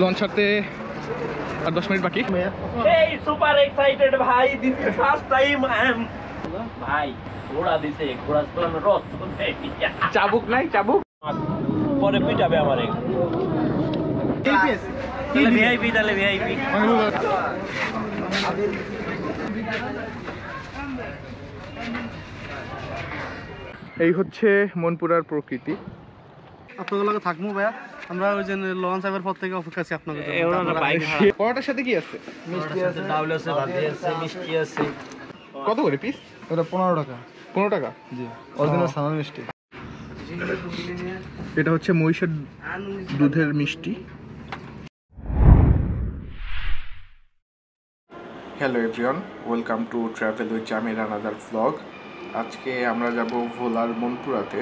Launch ছাড়তে আর 10 minute বাকি। এই সুপার এক্সাইটেড ভাই, this is first time I am ভাই ঘোড়া দিছে, ঘোড়া চালানোর রথ চাবুক নাই, চাবুক পরে পিটাবে আমারে। ভিআইপি তাহলে ভিআইপি। এই হচ্ছে মনপুরার প্রকৃতি। আপনাদের লগে থাকবো ভাইয়া, আমরা ওই যে লঞ্চ আসার পর থেকে অপেক্ষা আছি আপনাদের জন্য। পরোটার সাথে কি আছে? মিষ্টি আছে, ডাউল আছে, ভাজি আছে, মিষ্টি আছে। কত করে পিস? এটা 15 টাকা। 15 টাকা? জি, অরিজিনাল সানার মিষ্টি। এটা হচ্ছে মহিষের দুধের মিষ্টি। Hello everyone, welcome to travel with Jamir another vlog. আজকে আমরা যাব ভোলার মনপুরাতে।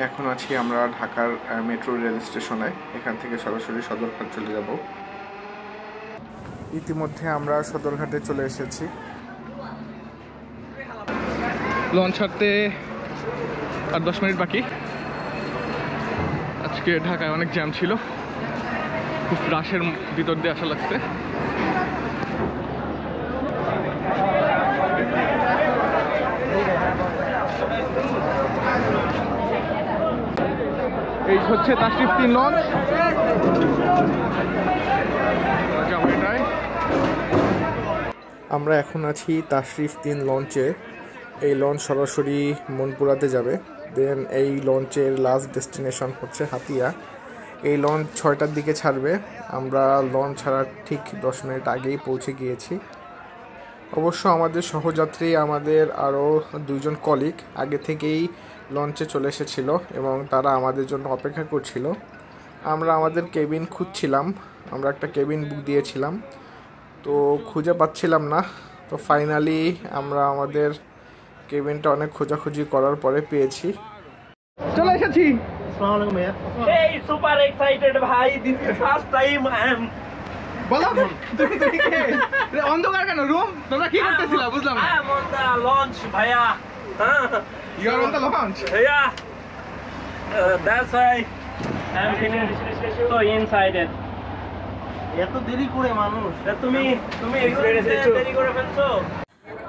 এখন আছি আমরা ঢাকার মেট্রো রেল স্টেশনে। এখান থেকে সরাসরি সদরঘাট চলে যাব। ইতিমধ্যে আমরা সদরঘাটে চলে এসেছি। লঞ্চ ছাড়তে আর 10 মিনিট বাকি। আজকে ঢাকায় অনেক জ্যাম ছিল, খুব রাশের ভিতর দিয়ে আসা লাগছে। এই হচ্ছে তাশরিফ 3 লঞ্চ। আমরা এখন আছি তাশরিফ 3 লঞ্চে। এই লঞ্চ সরাসরি মনপুরাতে যাবে। দেন এই লঞ্চের লাস্ট ডেস্টিনেশন হচ্ছে হাতিয়া। এই লঞ্চ 6টার দিকে ছাড়বে। আমরা লঞ্চ ছাড়ার ঠিক 10 মিনিট আগেই পৌঁছে গিয়েছি। অবশ্য আমাদের সহযাত্রী আমাদের আরও 2 জন কলিগ আগে থেকেই লঞ্চে চলে এসেছিল এবং তারা আমাদের জন্য অপেক্ষা করছিল। আমরা আমাদের কেবিন খুঁজছিলাম, আমরা একটা কেবিন বুক দিয়েছিলাম, তো খুঁজে পাচ্ছিলাম না। তো ফাইনালি আমরা আমাদের কেবিনটা অনেক খোঁজাখুঁজি করার পরে পেয়েছি। চলে এসেছি। আসসালামু আলাইকুম ভাইয়া। এই সুপার এক্সাইটেড ভাই, this is first time I am বলো তুমি কে? অন্ধকার কেন? রুম তোমরা কি করতেছিলা বুঝলাম না। I am on the launch ভাইয়া। You are on the launch? Yeah. That's why I'm feeling so excited. এত দেরি করে মানুষ, তুমি দেরি করে ফেলছো।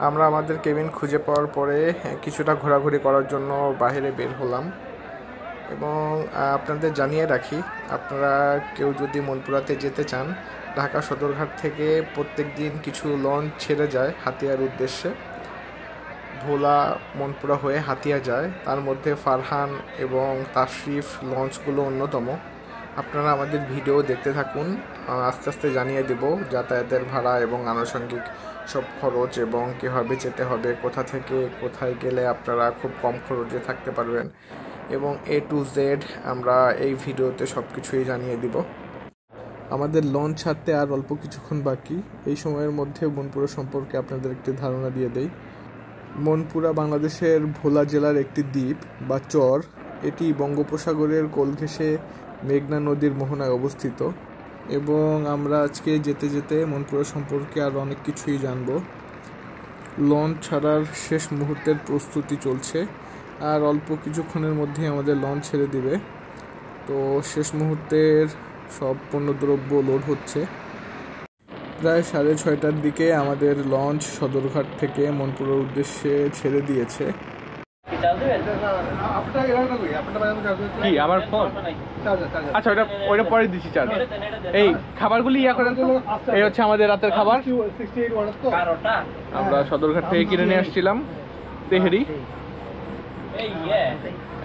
আমরা আমাদের কেবিন খুঁজে পাওয়ার পরে কিছুটা ঘোরাঘুরি করার জন্য বাইরে বের হলাম। এবং আপনাদের জানিয়ে রাখি, আপনারা কেউ যদি মনপুরাতে যেতে চান, ঢাকা সদরঘাট থেকে প্রত্যেক দিন কিছু লঞ্চ ছেড়ে যায় হাতিয়ার উদ্দেশ্যে। ভোলা মনপুরা হয়ে হাতিয়া যায়, তার মধ্যে ফারহান এবং তাশরিফ লঞ্চগুলো অন্যতম। আপনারা আমাদের ভিডিও দেখতে থাকুন, আস্তে আস্তে জানিয়ে দেব যাতায়াতের ভাড়া এবং আনুষঙ্গিক সব খরচ এবং কীভাবে যেতে হবে, কোথা থেকে কোথায় গেলে আপনারা খুব কম খরচে থাকতে পারবেন এবং A to Z আমরা এই ভিডিওতে সব কিছুই জানিয়ে দিব। আমাদের লঞ্চ ছাড়তে আর অল্প কিছুক্ষণ বাকি। এই সময়ের মধ্যে মনপুরা সম্পর্কে আপনাদের একটি ধারণা দিয়ে দেই। মনপুরা বাংলাদেশের ভোলা জেলার একটি দ্বীপ বা চর। এটি বঙ্গোপসাগরের কোল ঘেঁষে মেঘনা নদীর মোহনায় অবস্থিত এবং আমরা আজকে যেতে যেতে মনপুরা সম্পর্কে আর অনেক কিছুই জানব। লঞ্চ ছাড়ার শেষ মুহূর্তের প্রস্তুতি চলছে, আর অল্প কিছুক্ষণের মধ্যে আমাদের লঞ্চ ছেড়ে দিবে। তো শেষ মুহূর্তের সব পণ্যদ্রব্য লোড হচ্ছে। প্রায় 6:30টার দিকে আমাদের লঞ্চ সদরঘাট থেকে মনপুরার উদ্দেশ্যে ছেড়ে দিয়েছে। কি আমার ফোন? আচ্ছা, ওইটা পরে দিচ্ছি চার্জ। এই খাবারগুলি ইয়া করেন তো। এই হচ্ছে আমাদের রাতের খাবার। আমরা সদরঘাট থেকে কিনে নিয়ে আসছিলাম তেহেরি।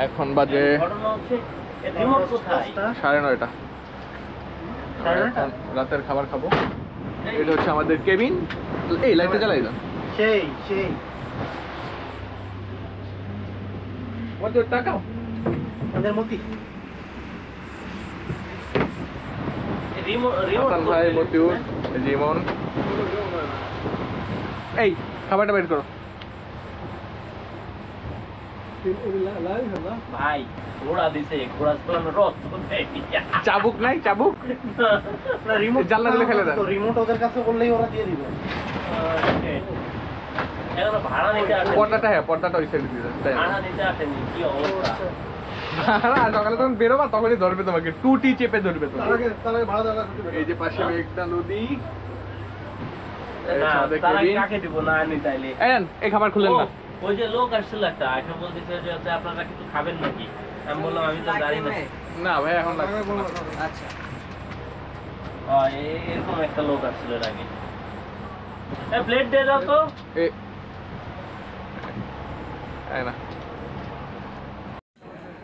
এখন বাজে 9:30। রাতের খাবার খাবো। এটা হচ্ছে আমাদের কেবিন। এই লাইটটা জ্বালাই দাও। সেই টাকা আমাদের মতি ভাই, মতিউর, জীবন। এই খাবারটা বের করো ভাই। ঘোড়া দিছে, ঘোড়া চালানোর রথ চাবুক নাই, চাবুক জানলা দিলে ফেলে দেয়। রিমোট ওদের কাছে বললেই ওরা দিয়ে দিবে। ভাড়া নিতে আসেনি। পর্দাটা, হ্যাঁ পর্দাটা ওই সাইডে দিয়ে দেয়। ভাড়া নিতে আসেনি, কি অবস্থা। সকালে তখন বেরোবা তখনই ধরবে তোমাকে, টুটি চেপে ধরবে তোমাকে। এই যে পাশে মেঘনা নদী, কাকে দিব না আনি তাইলে এই খাবার খুললেন না। ওই যে লোক আসছিল একটা আইসা বলতেছে যে আপনারা কিছু খাবেন নাকি, আমি বললাম আমি তো জানি না। না ভাই এখন লাগবে। আচ্ছা এরকম একটা লোক আসছিল এর আগে। প্লেট দিয়ে দাও তো।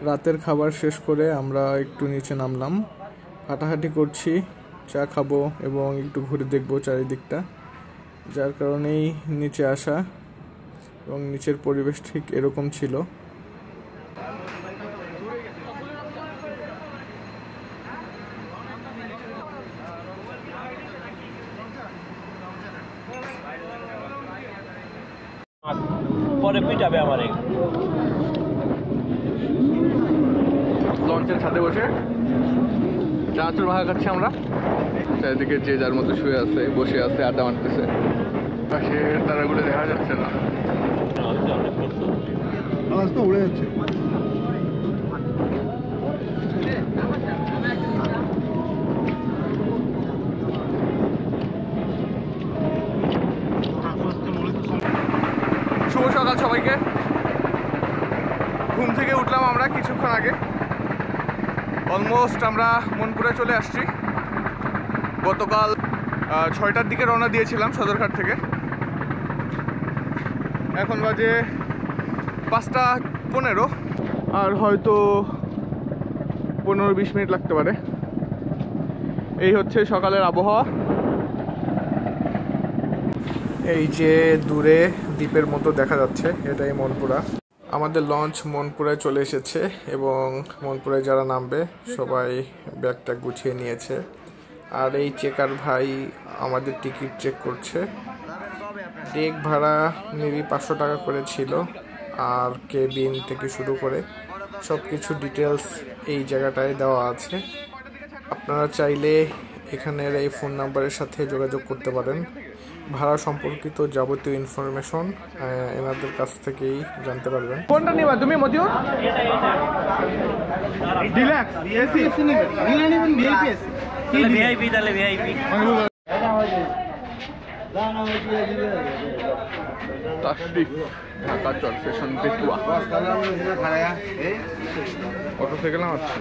রাতের খাবার শেষ করে আমরা একটু নিচে নামলাম, হাঁটাহাঁটি করছি, চা খাবো এবং একটু ঘুরে দেখবো চারিদিকটা, যার কারণেই নিচে আসা। এবং নিচের পরিবেশ ঠিক এরকম ছিল। পরে পিটাবে আমারে। লঞ্চের ছাদে বসে চানাচুর ভাগা খাচ্ছি আমরা। চারিদিকে যে যার মতো শুয়ে আছে, বসে আছে, আড্ডা মারতেছে। পাশে তারাগুলো দেখা যাচ্ছে না, আওয়াজ তো উড়ে যাচ্ছে। শুভ সকাল সবাইকে। ঘুম থেকে উঠলাম আমরা কিছুক্ষণ আগে। অলমোস্ট আমরা মনপুরে চলে আসছি। গতকাল 6টার দিকে রওনা দিয়েছিলাম সদরঘাট থেকে। এখন বাজে 5টা 15, আর হয়তো 15-20 মিনিট লাগতে পারে। এই হচ্ছে সকালের আবহাওয়া। এই যে দূরে দ্বীপের মতো দেখা যাচ্ছে, এটাই মনপুরা। আমাদের লঞ্চ মনপুরায় চলে এসেছে এবং মনপুরায় যারা নামবে সবাই ব্যাগটা গুছিয়ে নিয়েছে। আর এই চেকার ভাই আমাদের টিকিট চেক করছে। ডেক ভাড়া মেবি 500 টাকা করে ছিল, আর কেবিন থেকে শুরু করে সব কিছু ডিটেলস এই জায়গাটায় দেওয়া আছে। আপনারা চাইলে এখানের এই ফোন নাম্বারের সাথে যোগাযোগ করতে পারেন। ভাড়া সম্পর্কিত যাবতীয় ইনফরমেশন এনাদের কাছ থেকেই জানতে পারবেন। কোনটা নিবা তুমি মতিউর? ডিলাক্স এসি এসি নিবে, নিলে নিবেন ভিআইপি এসি। ভিআইপি তাহলে ভিআইপি। তাশরিফ ঢাকা চর স্টেশন বেতুয়া। অটো থেকে গেলাম। আচ্ছা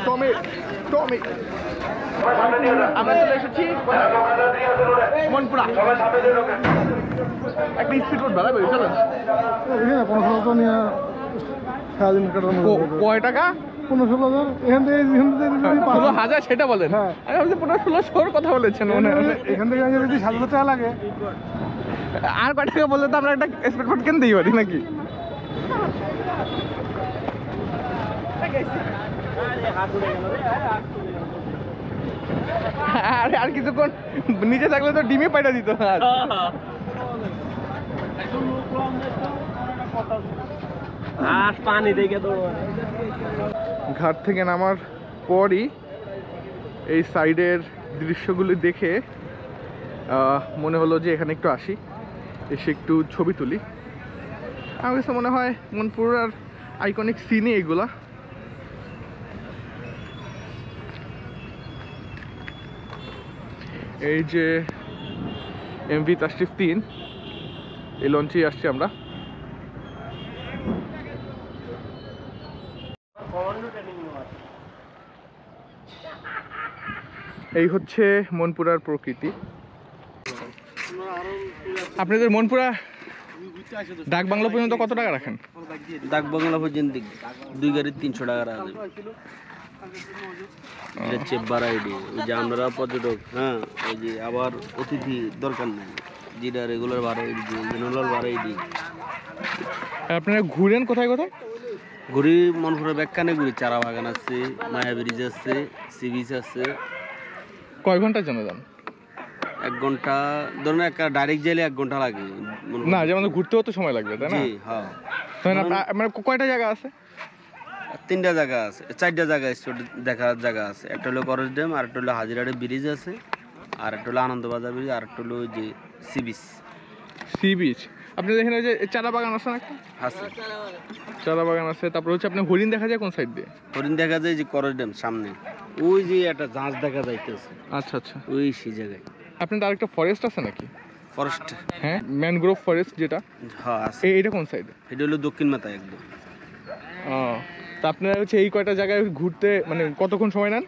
টমি টমি আমরা চলে এসেছি মনপুরা। একটা স্পিড বোট ভাড়া করি, চলো। কয় টাকা? 15-16,000 এখান থেকে 16,000 সেটা বলেন। আমি ভাবছি 15-1600 কথা বলেছেন মনে হয়। এখান থেকে যদি 7,000 টাকা লাগে আর কয় টাকা বললে তো আমরা একটা স্পিড বোট কিনতেই পারি নাকি? আরে আর কিছুক্ষণ নিচে থাকলে তো ডিমে পাইটা দিত। পানি দেখে তো ঘাট থেকে নামার পরই এই সাইডের দৃশ্যগুলি দেখে মনে হলো যে এখানে একটু আসি, এসে একটু ছবি তুলি। আমার কাছে মনে হয় মনপুরার আইকনিক সিনই এগুলা। এই যে এমভি তাশরিফ 3, এই লঞ্চেই আসছি আমরা। এই হচ্ছে মনপুরার প্রকৃতি। আপনাদের মনপুরা ডাক বাংলা পর্যন্ত কত টাকা রাখেন? ডাক বাংলা পর্যন্ত 2 গাড়ির 300 টাকা রাখা যাবে। চেপ ভাড়া আইডি, ওই যে আমরা পর্যটক, হ্যাঁ ওই যে আবার অতিথি দরকার নেই, যেটা রেগুলার ভাড়া আইডি, জেনারেল ভাড়া আইডি। আপনারা ঘুরেন কোথায় কোথায়? ঘুরি মনপুরা ব্যাগখানে ঘুরি, চারা বাগান আছে, মায়া ব্রিজ আছে, সি বিচ আছে। কয় ঘন্টার জন্য যান? 1 ঘন্টা ধরুন, একটা ডাইরেক্ট গেলে 1 ঘন্টা লাগে। না, যেমন ঘুরতেও তো সময় লাগবে, তাই না? জি হ্যাঁ। মানে কয়টা জায়গা আছে? তিনটা জায়গা আছে, 4টা জায়গা স্পট দেখার জায়গা আছে। একটা হলো করজ ড্যাম, আর একটা হলো হাজিরাড়ি ব্রিজ আছে, আর একটা হলো আনন্দবাজার ব্রিজ, আর একটা হলো যে সি বিচ। Sea beach. আপনাদের এখানে যে চারা বাগান আছে না একটা? আছে, চারা বাগান আছে। তারপর হচ্ছে আপনার হরিণ দেখা যায় কোন সাইড দিয়ে? হরিণ দেখা যায় যে করজ ড্যাম সামনে, ওই যে একটা জাহাজ দেখা যাইতেছে, আচ্ছা আচ্ছা। ওই সেই জায়গায়। আপনাদের আরেকটা ফরেস্ট আছে নাকি? ফরেস্ট, হ্যাঁ, ম্যানগ্রোভ ফরেস্ট যেটা, হ্যাঁ আছে। এইটা কোন সাইডে? এটা হলো দক্ষিণ মাথায় একদম। ও, তা আপনারা হচ্ছে এই কয়টা জায়গায় ঘুরতে মানে কতক্ষণ সময় নেন?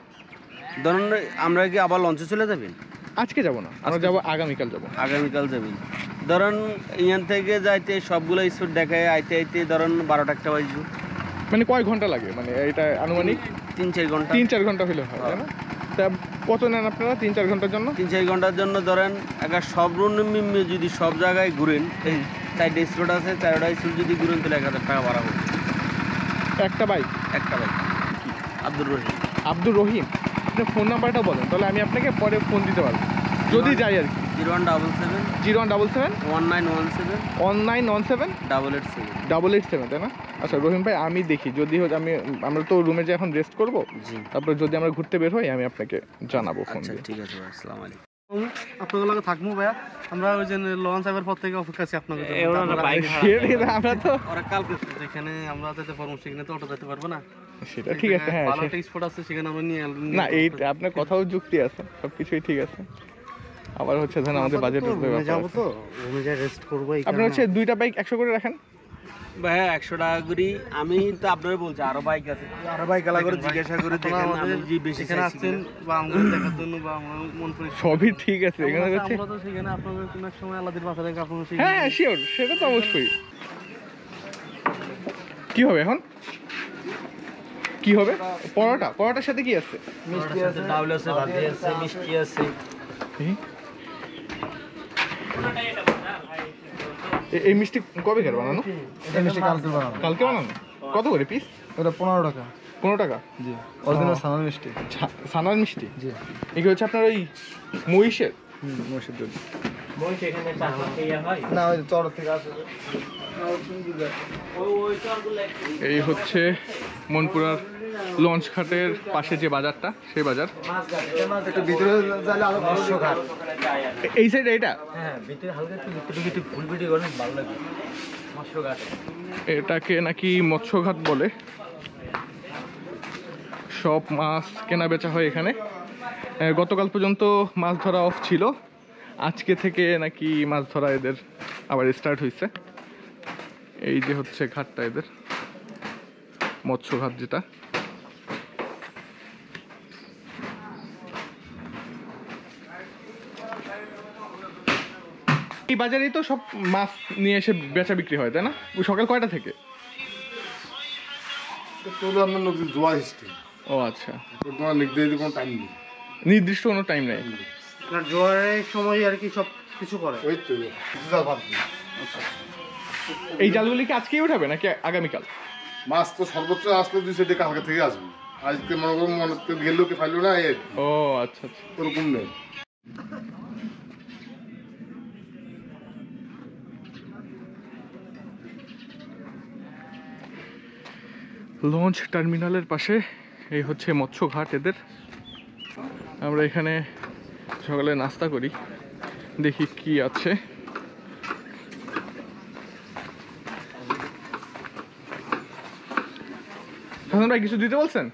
ধরুন আমরা কি আবার লঞ্চে চলে যাবেন? আজকে যাব না, আমরা যাবো আগামীকাল যাব। আগামীকাল যাবেন। ধরুন এখান থেকে যাইতে সবগুলো স্পট দেখায় আইতে আইতে ধরুন 12টা একটা বাজবে। মানে কয় ঘন্টা লাগে? মানে এটা আনুমানিক 3-4 ঘন্টা। 3-4 ঘন্টা হলে হয়, তাই না? তা কত নেন আপনারা 3-4 ঘন্টার জন্য? 3-4 ঘন্টার জন্য ধরেন একটা সর্বনিম্ন যদি সব জায়গায় ঘুরেন, এই 4টা স্পট আছে, 4টা স্পট যদি ঘুরেন তাহলে 1000 টাকা ভাড়া হবে একটা বাইক? একটা বাইক। আব্দুর রহিম। আব্দুর রহিম, আপনার ফোন নাম্বারটা বলেন, তাহলে আমি আপনাকে পরে ফোন দিতে পারবো যদি যাই আর কি। 0177 0177 1917 1917 887। 887, তাই না? আচ্ছা রহিম ভাই, আমি দেখি যদি আমরা তো রুমে যে এখন রেস্ট করব, জি, তারপর যদি আমরা ঘুরতে বের হই আমি আপনাকে জানাবো ফোন আচ্ছা দিয়ে। ঠিক আছে ভাই, আসসালামু আলাইকুম। আপনাদের লাগে থাকবো ভাইয়া, আমরা ওই যে লঞ্চ সাহেবের পর থেকে অপেক্ষা আছি আপনাদের জন্য। আমরা তো ওরা কালকে যেখানে আমরা যেতে পারবো সেখানে তো অটো যেতে পারবো না। সেটা ঠিক আছে, হ্যাঁ ভালো একটা স্পট আছে সেখানে আমরা নিয়ে না, এই আপনার কথাও যুক্তি আছে, সবকিছুই ঠিক আছে। আবার হচ্ছে ধরেন আমাদের বাজেট যাবো তো রুমে যাই রেস্ট করবো। আপনার হচ্ছে 2টা বাইক 100 করে রাখেন ভাইয়া 100 টাকা করি। আমি তো আপনারা বলছি আরো বাইক আছে, আরো বাইক আলা করে জিজ্ঞাসা করে দেখেন। আমি যে বেশি এখানে আসছেন বা আমাদের দেখার জন্য বা আমরা মন করে সবই ঠিক আছে এখানে হচ্ছে। আমরা তো সেখানে আপনাদের কোনো এক সময় আলাদিন মাথা থেকে আপনাদের সেই হ্যাঁ শিওর, সেটা তো অবশ্যই। কি হবে এখন? কি হবে? পরোটার সাথে কি আছে? মিষ্টি আছে, ডাউল আছে, ভাজি আছে, মিষ্টি আছে। এই মিষ্টি কবে কার বানানো? এই মিষ্টি কালকে বানানো? কত করে পিস? ওটা 15 টাকা। 15 টাকা? জি, অরিজিনাল সানার মিষ্টি। সানার মিষ্টি? জি, এগুলো হচ্ছে আপনার ওই মহিষের? মহিষের দুধ। মই সেখানে চাকমা খেয়ে হয়। না, ওই চর থেকে আসে। ওই চরগুলো এই হচ্ছে মনপুরার লঞ্চ ঘাটের পাশে যে বাজারটা, সেই বাজার। একটু ভিতরে যাইলে আরো মৎস্য ঘাট। এই সাইডে এটা? হ্যাঁ, ভিতরে হালকা একটু ফুল ভিডিও করেন, ভালো লাগে। মৎস্য ঘাট এটাকে নাকি মৎস্যঘাট বলে। সব মাছ কেনা বেচা হয় এখানে। গতকাল পর্যন্ত মাছ ধরা অফ ছিল, আজকে থেকে নাকি মাছ ধরা এদের আবার স্টার্ট হয়েছে। এই যে হচ্ছে ঘাটটা এদের, মৎস্যঘাট যেটা। এই বাজারেই তো সব মাছ নিয়ে এসে বেচা বিক্রি হয়, তাই না? সকাল কয়টা থেকে? ও আচ্ছা, নির্দিষ্ট কোনো টাইম নেই। জোয়ারের সময় আর কি সব কিছু করে। ওই তো এই জালগুলি কি আজকেই উঠাবে নাকি আগামীকাল? মাছ তো সর্বোচ্চ আসলে 2 সাইডে কালকে থেকে আসবে। আজকে মনে করুন গেল কি ফাইলো না, ও আচ্ছা আচ্ছা। ওরকম নেই। লঞ্চ টার্মিনালের পাশে এই হচ্ছে মৎস্যঘাট এদের। আমরা এখানে সকালে নাস্তা করি, দেখি কি আছে। হাসান ভাই কিছু দিতে বলছেন?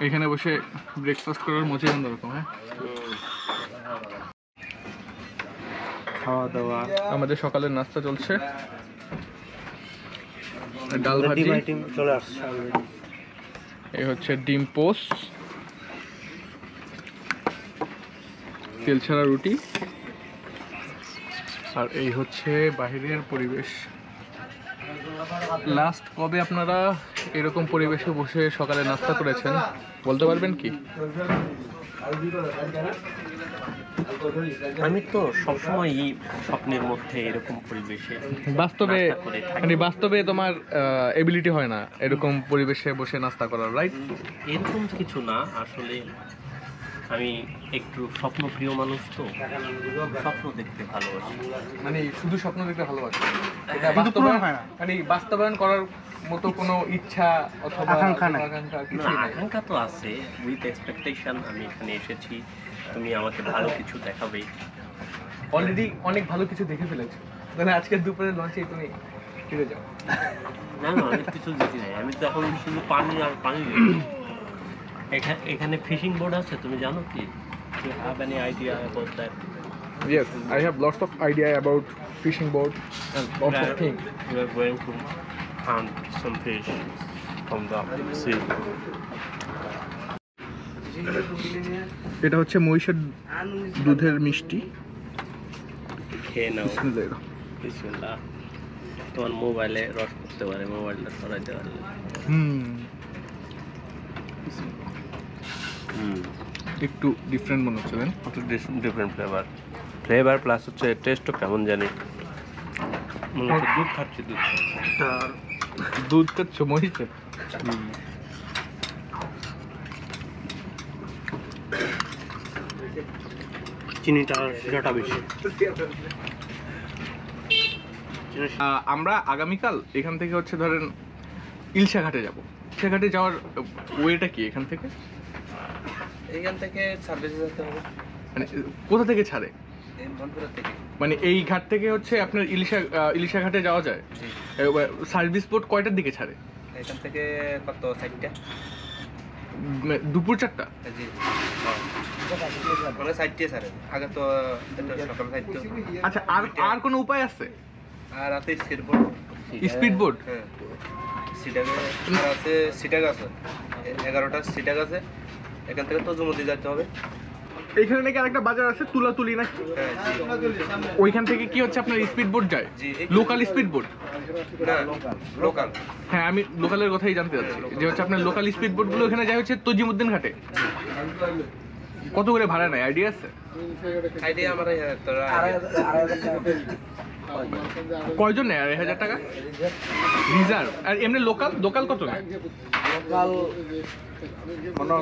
এখানে বসে ব্রেকফাস্ট করার মজাই অন্যরকম। হ্যাঁ, খাওয়া দাওয়া আমাদের সকালের নাস্তা চলছে, ডাল ভাজি চলে আসছে। এই হচ্ছে ডিম পোস্ট, তেল ছাড়া রুটি, আর এই হচ্ছে বাহিরের পরিবেশ। লাস্ট কবে আপনারা এরকম পরিবেশে বসে সকালে নাস্তা করেছেন বলতে পারবেন কি? আমি তো সবসময়ই স্বপ্নের মধ্যে এরকম পরিবেশে বাস্তবে নাস্তা করে থাকি। মানে বাস্তবে তোমার এবিলিটি হয় না এরকম পরিবেশে বসে নাস্তা করার, রাইট? এরকম কিছু না, আসলে আমি একটু স্বপ্নপ্রিয় মানুষ, তো স্বপ্ন দেখতে ভালোবাসি। মানে শুধু স্বপ্ন দেখতে ভালোবাসি, কিন্তু পূরণ হয় না। মানে বাস্তবায়ন করার মতো কোনো ইচ্ছা অথবা আকাঙ্ক্ষা নাই। আকাঙ্ক্ষা না, কিছুই নাই। আকাঙ্ক্ষা তো আছে, উইথ এক্সপেকটেশন আমি এখানে এসেছি, তুমি আমাকে ভালো কিছু দেখাবে। অলরেডি অনেক ভালো কিছু দেখে ফেলেছো, তাহলে আজকের দুপুরের লঞ্চে তুমি ফিরে যাও। না না, অনেক কিছু দেখি নাই, আমি তো এখন শুধু পানি আর পানি দেখি। এখানে ফিশিং বোর্ড আছে, তুমি জানো কি? You have any idea about that? Yes, I have lots of idea about fishing boat and lots of things. We are going to hunt some fish from the sea. এটা হচ্ছে মহিষের দুধের মিষ্টি। খেয়ে নাও, বিসমিল্লাহ। তোমার মোবাইলে রস করতে পারে, মোবাইলটা সরাইতে পারলে। একটু ডিফারেন্ট মনে হচ্ছে, দেন ডিফারেন্ট ফ্লেভার প্লাস হচ্ছে টেস্টও কেমন জানি মনে হচ্ছে দুধ খাচ্ছি, দুধ খাচ্ছ মহিষের। চিনিটা শিরাটা বেশি। আমরা আগামীকাল এখান থেকে হচ্ছে ধরেন ইলশা ঘাটে যাব। ইলশা ঘাটে যাওয়ার ওয়েটা কি এখান থেকে? এইখান থেকে সার্ভিসে যেতে হবে, মানে কোথা থেকে ছাড়ে? এই মনপুরা থেকে। মানে এই ঘাট থেকে হচ্ছে আপনার ইলিশা ঘাটে যাওয়া যায়? সার্ভিস বোট কয়টার দিকে ছাড়ে? এখান থেকে কত 4টা? দুপুর 4টা? জি, মানে 4টা ছাড়ে, আগে তো সকাল 4টা। আচ্ছা, আর কোনো উপায় আছে? আর রাতে স্পিডবোট। Speed boat? হ্যাঁ, সিটাগ আছে, সিটাগ আছে 11টা সিটাগ আছে। এখান থেকে তো জুমুদি যেতে হবে। এইখানে নাকি আরেকটা বাজার আছে তুলাতুলি নাকি? হ্যাঁ, ওইখান থেকে কি হচ্ছে আপনার স্পিড বোট যায়? জি, লোকাল স্পিড বোট? না, লোকাল। হ্যাঁ, আমি লোকালের কথাই জানতে চাচ্ছি যে হচ্ছে আপনার লোকাল স্পিড বোট গুলো এখানে যায় হচ্ছে তজিমউদ্দিন ঘাটে। কত করে ভাড়া নেয়, আইডিয়া আছে? আইডিয়া আমার তোরা কয়জন নেয়? 2,000 টাকা রিজার্ভ। আর এমনি লোকাল কত নেয়? লোকাল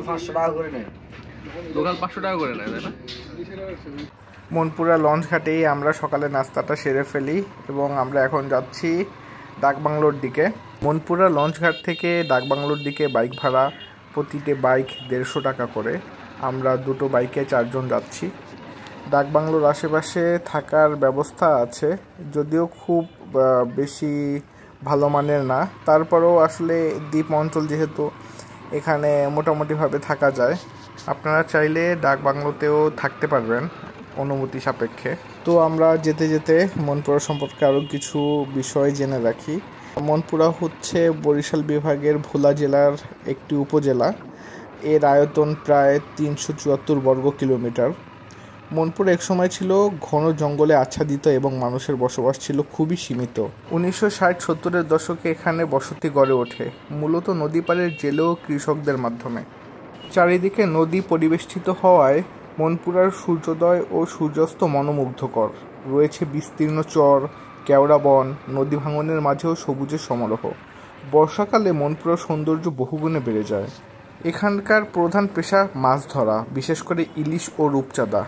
500 টাকা করে নেয়। লোকাল 500 টাকা করে নেয়, তাই না? মনপুরা লঞ্চ ঘাটেই আমরা সকালে নাস্তাটা সেরে ফেলি এবং আমরা এখন যাচ্ছি ডাকবাংলোর দিকে। মনপুরা লঞ্চ ঘাট থেকে ডাকবাংলোর দিকে বাইক ভাড়া, প্রতিটি বাইক 150 টাকা করে। আমরা দুটো বাইকে 4 জন যাচ্ছি। ডাকবাংলোর আশেপাশে থাকার ব্যবস্থা আছে, যদিও খুব বেশি ভালো মানের না, তারপরেও আসলে দ্বীপ অঞ্চল যেহেতু এখানে মোটামুটিভাবে থাকা যায়। আপনারা চাইলে ডাকবাংলোতেও থাকতে পারবেন অনুমতি সাপেক্ষে। তো আমরা যেতে যেতে মনপুরা সম্পর্কে আরও কিছু বিষয় জেনে রাখি। মনপুরা হচ্ছে বরিশাল বিভাগের ভোলা জেলার একটি উপজেলা। এর আয়তন প্রায় 374 বর্গ কিলোমিটার। মনপুরা একসময় ছিল ঘন জঙ্গলে আচ্ছাদিত এবং মানুষের বসবাস ছিল খুবই সীমিত। 1960-70-এর দশকে এখানে বসতি গড়ে ওঠে, মূলত নদী পাড়ের জেলে ও কৃষকদের মাধ্যমে। চারিদিকে নদী পরিবেষ্টিত হওয়ায় মনপুরার সূর্যোদয় ও সূর্যাস্ত মনোমুগ্ধকর। রয়েছে বিস্তীর্ণ চর, কেওড়া বন, নদী ভাঙনের মাঝেও সবুজের সমারোহ। বর্ষাকালে মনপুরার সৌন্দর্য বহুগুণে বেড়ে যায়। এখানকার প্রধান পেশা মাছ ধরা, বিশেষ করে ইলিশ ও রূপচাঁদা।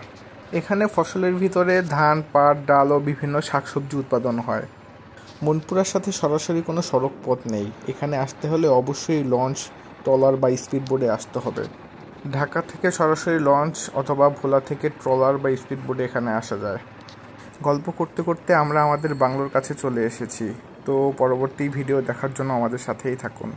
এখানে ফসলের ভিতরে ধান, পাট, ডাল ও বিভিন্ন শাকসবজি উৎপাদন হয়। মনপুরার সাথে সরাসরি কোনো সড়ক পথ নেই। এখানে আসতে হলে অবশ্যই লঞ্চ, ট্রলার বা স্পিড বোটে আসতে হবে। ঢাকা থেকে সরাসরি লঞ্চ অথবা ভোলা থেকে ট্রলার বা স্পিড বোটে এখানে আসা যায়। গল্প করতে করতে আমরা আমাদের বাংলোর কাছে চলে এসেছি। তো পরবর্তী ভিডিও দেখার জন্য আমাদের সাথেই থাকুন।